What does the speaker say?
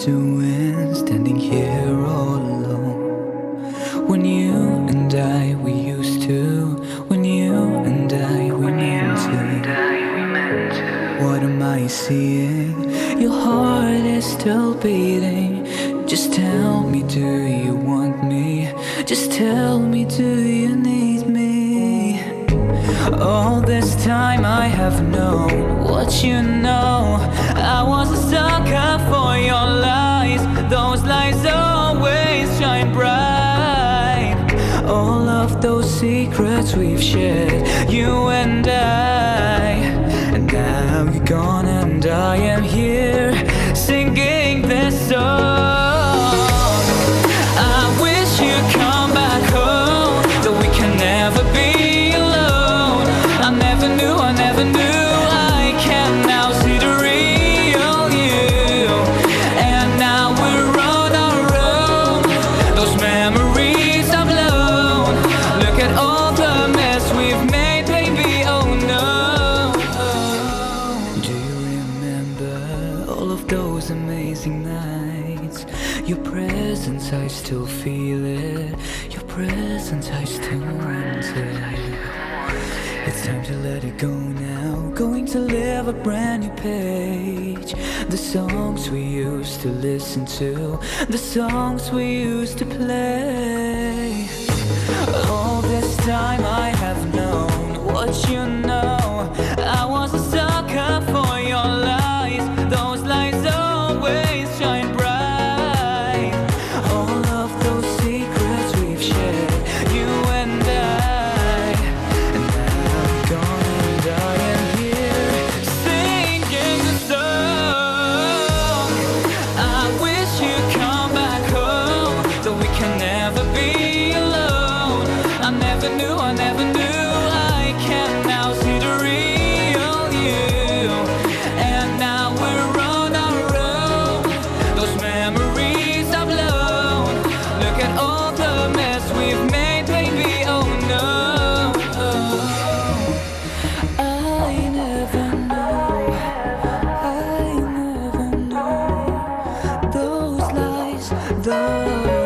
doing standing here all alone? When you and I, we used to. When you and I, we meant to. What am I seeing? Your heart is still beating. Just tell me, do you want me? Just tell me, do you need me? All this time I have known what you know. I was a sucker for your lies. Those lies always shine bright. All of those secrets we've shared, you and I. And now you're gone and I am here singing this song. I wish you'd come back home, that we can never be alone. I never knew I can now see the real you. And now we're on our own. Those memories are blown. Look at all the mess we've made, baby, oh no. Do you remember all of those amazing nights? Your presence, I still feel it. Your presence, I still want it. It's time to let it go now. Going to live a brand new page. The songs we used to listen to, the songs we used to play. All this time I have known what you know. I was a sucker for your lies. Those lies always shine bright. All of those secrets we've shared, you and I. And now I'm gone and I am here singing the song. I wish you'd come back home, that we can never be alone. I never knew I can now see the real you. And now we're on our own. Those memories are blown. Look at all the mess we've made, baby, oh no. I never knew those lies, those